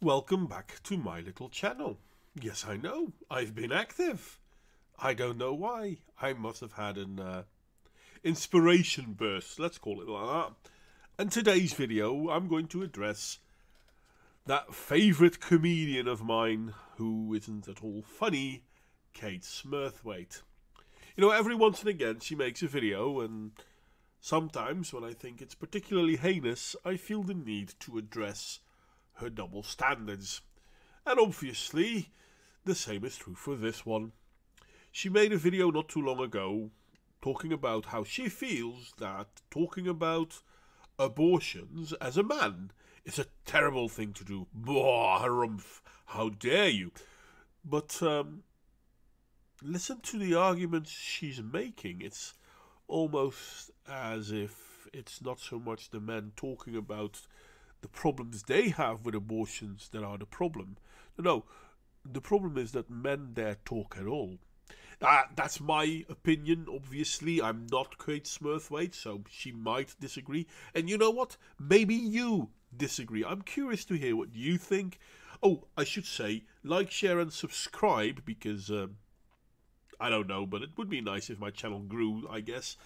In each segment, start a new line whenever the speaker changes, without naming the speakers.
Welcome back to my little channel. Yes, I know, I've been active. I don't know why. I must have had an inspiration burst, let's call it like that. And today's video, I'm going to address that favourite comedian of mine who isn't at all funny, Kate Smurthwaith. You know, every once and again she makes a video, and sometimes when I think it's particularly heinous, I feel the need to address her double standards. And obviously, the same is true for this one. She made a video not too long ago talking about how she feels that talking about abortions as a man is a terrible thing to do. Blah, harumph, how dare you? But listen to the arguments she's making. It's almost as if it's not so much the men talking about the problems they have with abortions that are the problem. No, the problem is that men dare talk at all. That's my opinion, obviously. I'm not Kate Smurthwaith, so she might disagree. And you know what? Maybe you disagree. I'm curious to hear what you think. Oh, I should say, like, share and subscribe, because, I don't know, but it would be nice if my channel grew, I guess.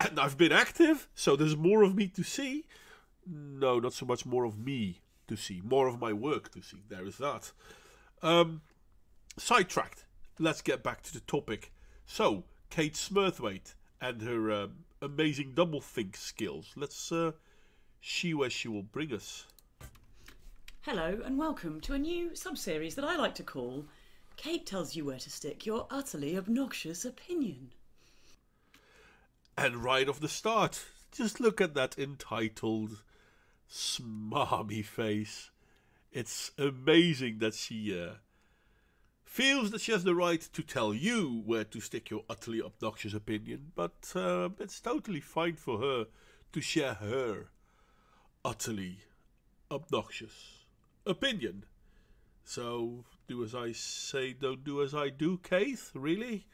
And I've been active, so there's more of me to see. No, not so much more of me to see. More of my work to see. There is that. Sidetracked. Let's get back to the topic. So, Kate Smurthwaith and her amazing doublethink skills. Let's see where she will bring us.
Hello and welcome to a new sub-series that I like to call Kate Tells You Where to Stick Your Utterly Obnoxious Opinion.
And right off the start, just look at that entitled smarmy face. It's amazing that she feels that she has the right to tell you where to stick your utterly obnoxious opinion, but it's totally fine for her to share her utterly obnoxious opinion. So, do as I say, don't do as I do, Kate? Really?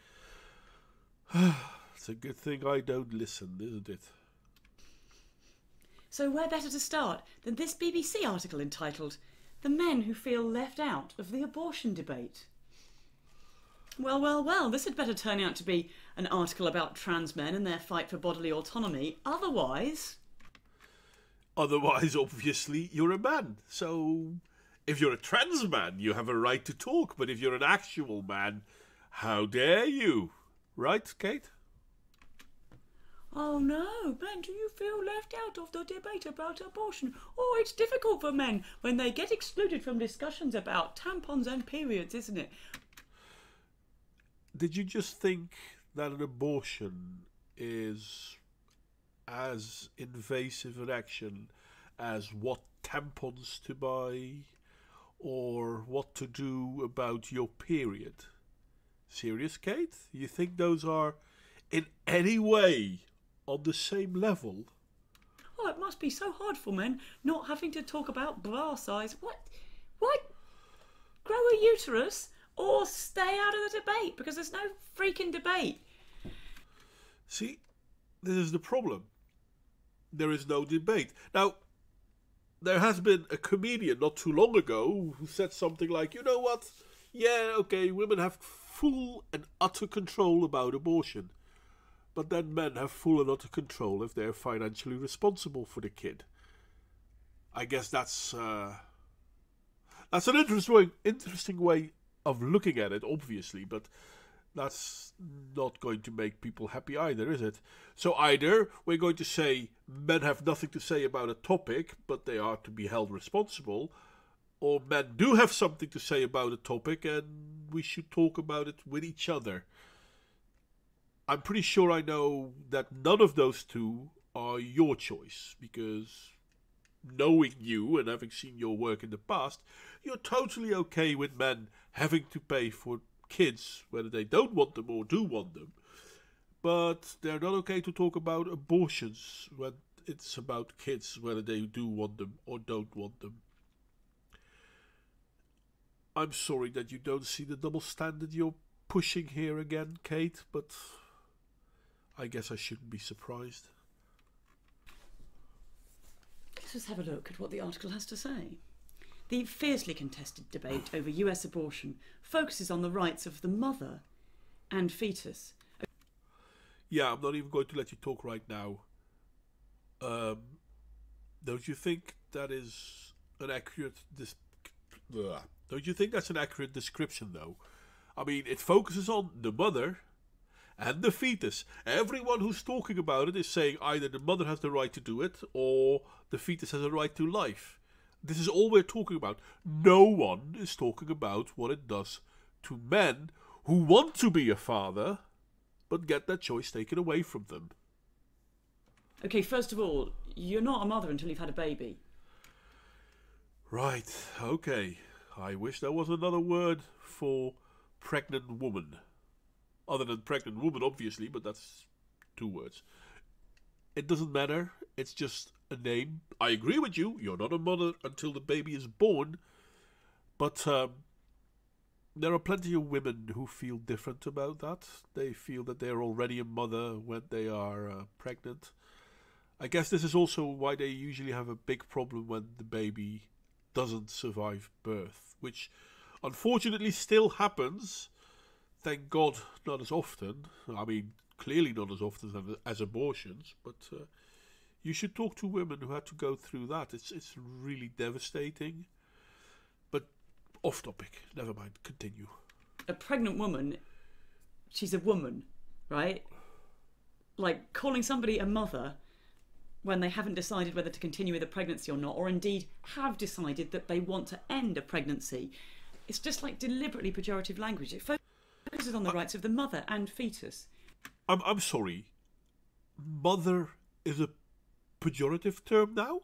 It's a good thing I don't listen, isn't it?
So where better to start than this BBC article entitled The Men Who Feel Left Out of the Abortion Debate? Well, this had better turn out to be an article about trans men and their fight for bodily autonomy. Otherwise,
obviously, you're a man. So, if you're a trans man, you have a right to talk. But if you're an actual man, how dare you? Right, Kate?
oh no, men, do you feel left out of the debate about abortion? Oh, it's difficult for men when they get excluded from discussions about tampons and periods, isn't it?
Did you just think that an abortion is as invasive an action as what tampons to buy or what to do about your period? Serious, Kate? You think those are in any way on the same level?
Oh, it must be so hard for men not having to talk about bra size. What? Grow a uterus or stay out of the debate because there's no freaking debate.
See, this is the problem. There is no debate. Now, there has been a comedian not too long ago who said something like, you know what? Yeah, okay, women have full and utter control about abortion. But then men have full and utter control if they're financially responsible for the kid. I guess that's an interesting way of looking at it, obviously, but that's not going to make people happy either, is it? So either we're going to say men have nothing to say about a topic, but they are to be held responsible, or men do have something to say about a topic and we should talk about it with each other. I'm pretty sure I know that none of those two are your choice, because knowing you and having seen your work in the past, you're totally okay with men having to pay for kids, whether they don't want them or do want them. But they're not okay to talk about abortions when it's about kids, whether they do want them or don't want them. I'm sorry that you don't see the double standard you're pushing here again, Kate, but I guess I shouldn't be surprised.
Let's just have a look at what the article has to say. The fiercely contested debate over US abortion focuses on the rights of the mother and fetus.
Yeah, I'm not even going to let you talk right now. Don't you think that is an accurate... Don't you think that's an accurate description, though? I mean, it focuses on the mother and the fetus. Everyone who's talking about it is saying either the mother has the right to do it or the fetus has a right to life. This is all we're talking about. No one is talking about what it does to men who want to be a father but get that choice taken away from them.
Okay, first of all, you're not a mother until you've had a baby.
Right, okay. I wish there was another word for pregnant woman. Other than pregnant woman, obviously, but that's 2 words. It doesn't matter. It's just a name. I agree with you. You're not a mother until the baby is born. But there are plenty of women who feel different about that. They feel that they're already a mother when they are pregnant. I guess this is also why they usually have a big problem when the baby doesn't survive birth, which unfortunately still happens. Thank God, not as often. I mean, clearly not as often as abortions, but you should talk to women who had to go through that. It's really devastating. But off topic, never mind, continue.
A pregnant woman, she's a woman, right? Like, calling somebody a mother when they haven't decided whether to continue with a pregnancy or not, or indeed have decided that they want to end a pregnancy. It's just like deliberately pejorative language. It focuses on the rights of the mother and fetus.
I'm sorry. Mother is a pejorative term now?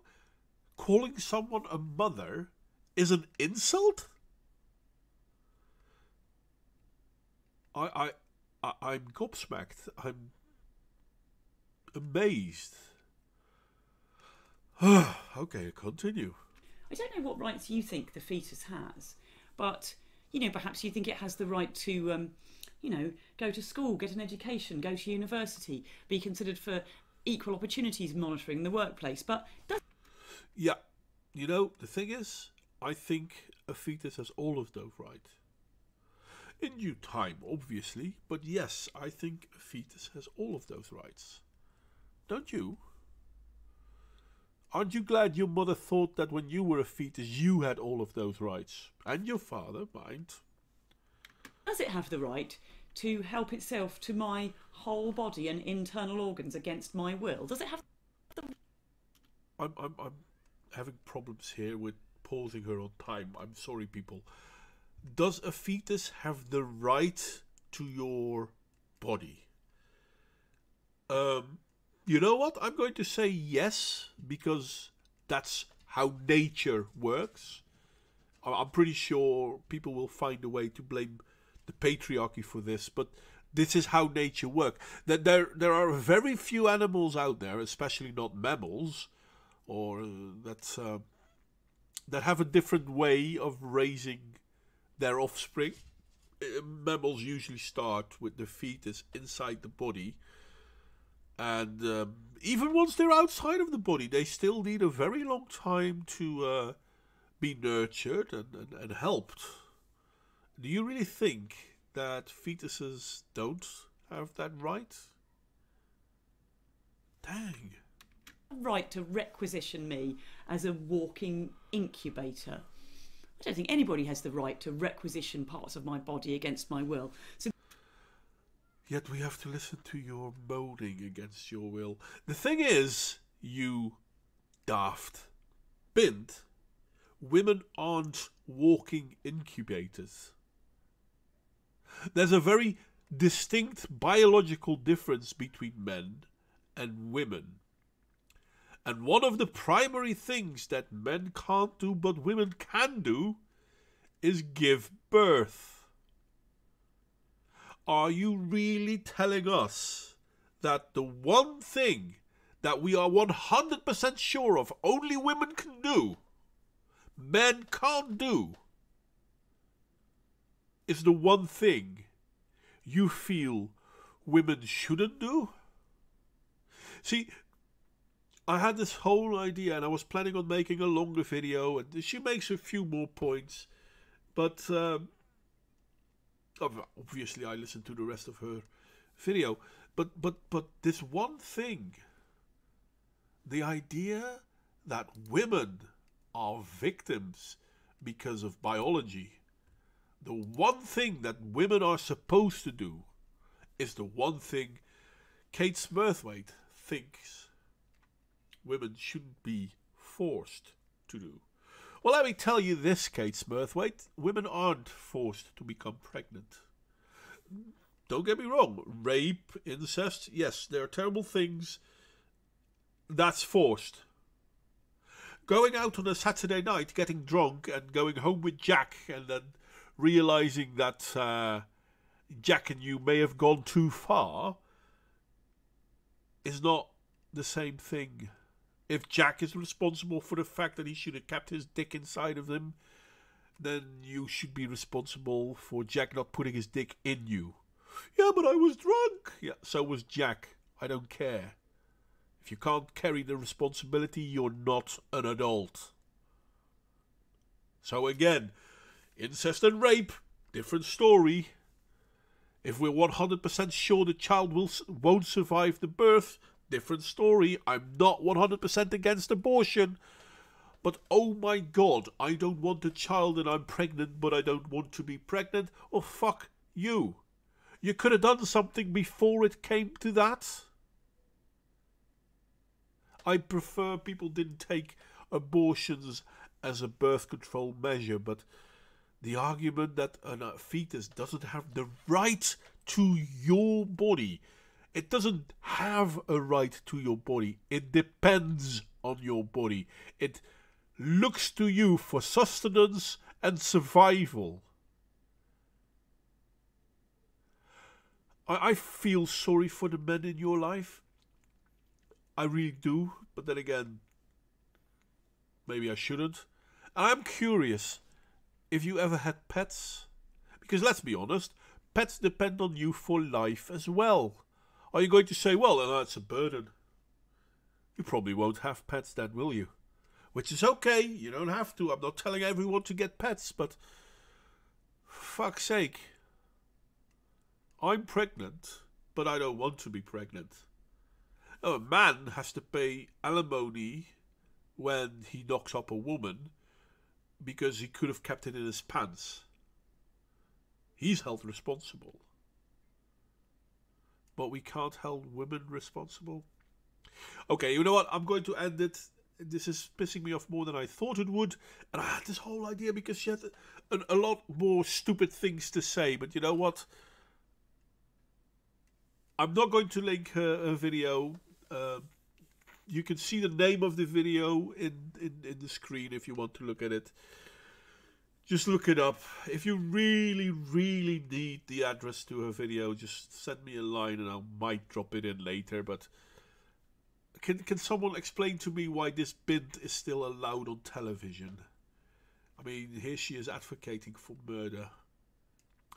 Calling someone a mother is an insult? I'm gobsmacked. I'm amazed. Okay, continue.
I don't know what rights you think the fetus has, but, perhaps you think it has the right to, go to school, get an education, go to university, be considered for equal opportunities monitoring in the workplace, but...
Yeah, the thing is, I think a fetus has all of those rights. In due time, obviously, but yes, I think a fetus has all of those rights. Don't you? Aren't you glad your mother thought that when you were a fetus you had all of those rights? And your father, mind.
Does it have the right to help itself to my whole body and internal organs against my will? Does it have the...
I'm having problems here with pausing her on time. I'm sorry, people. Does a fetus have the right to your body? You know what? I'm going to say yes, because that's how nature works. I'm pretty sure people will find a way to blame the patriarchy for this, but this is how nature works. That there are very few animals out there, especially not mammals, or that have a different way of raising their offspring. Mammals usually start with the fetus inside the body. And even once they're outside of the body, they still need a very long time to be nurtured and helped. Do you really think that fetuses don't have that right? Dang.
Right to requisition me as a walking incubator. I don't think anybody has the right to requisition parts of my body against my will. So
Yet we have to listen to your moaning against your will. The thing is, you daft bint, women aren't walking incubators. There's a very distinct biological difference between men and women. And one of the primary things that men can't do but women can do is give birth. Are you really telling us that the one thing that we are 100% sure of only women can do, men can't do, is the one thing you feel women shouldn't do? See, I had this whole idea, and I was planning on making a longer video, and she makes a few more points, but obviously I listened to the rest of her video. But this one thing, the idea that women are victims because of biology, the one thing that women are supposed to do, is the one thing Kate Smurthwaith thinks women shouldn't be forced to do. Well, let me tell you this, Kate Smurthwaith. Women aren't forced to become pregnant. Don't get me wrong. Rape, incest, yes, there are terrible things. That's forced. Going out on a Saturday night, getting drunk, and going home with Jack, and then realizing that Jack and you may have gone too far, is not the same thing. If Jack is responsible for the fact that he should have kept his dick inside of him, then you should be responsible for Jack not putting his dick in you. Yeah, but I was drunk. Yeah, so was Jack. I don't care. If you can't carry the responsibility, you're not an adult. So again, incest and rape, different story. If we're 100% sure the child won't survive the birth, different story. I'm not 100% against abortion. But oh my god, I don't want a child and I'm pregnant, but I don't want to be pregnant. Oh, fuck you. You could have done something before it came to that. I prefer people didn't take abortions as a birth control measure, but the argument that a fetus doesn't have the right to your body, it doesn't have a right to your body. It depends on your body. It looks to you for sustenance and survival. I feel sorry for the men in your life. I really do. But then again, maybe I shouldn't. And I'm curious if you ever had pets. Because let's be honest, pets depend on you for life as well. Are you going to say, well, that's a burden? You probably won't have pets then, will you? Which is okay, you don't have to. I'm not telling everyone to get pets, but for fuck's sake. I'm pregnant, but I don't want to be pregnant. Now, a man has to pay alimony when he knocks up a woman because he could have kept it in his pants. He's held responsible. But we can't hold women responsible. Okay, you know what? I'm going to end it. This is pissing me off more than I thought it would. And I had this whole idea because she had a lot more stupid things to say. But you know what? I'm not going to link her video. You can see the name of the video in the screen if you want to look at it. Just look it up. If you really, really need the address to her video, just send me a line and I might drop it in later. But can someone explain to me why this bint is still allowed on television? I mean, here she is advocating for murder.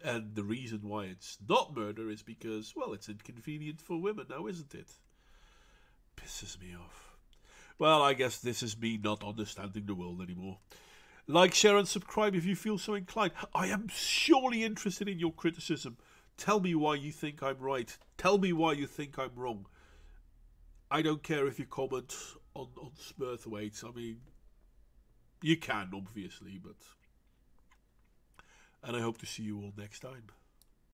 And the reason why it's not murder is because, well, it's inconvenient for women now, isn't it? Pisses me off. Well, I guess this is me not understanding the world anymore. Like, share and subscribe if you feel so inclined. I am surely interested in your criticism. Tell me why you think I'm right. Tell me why you think I'm wrong. I don't care if you comment on Smurthwaith. I mean, you can, obviously, but... And I hope to see you all next time.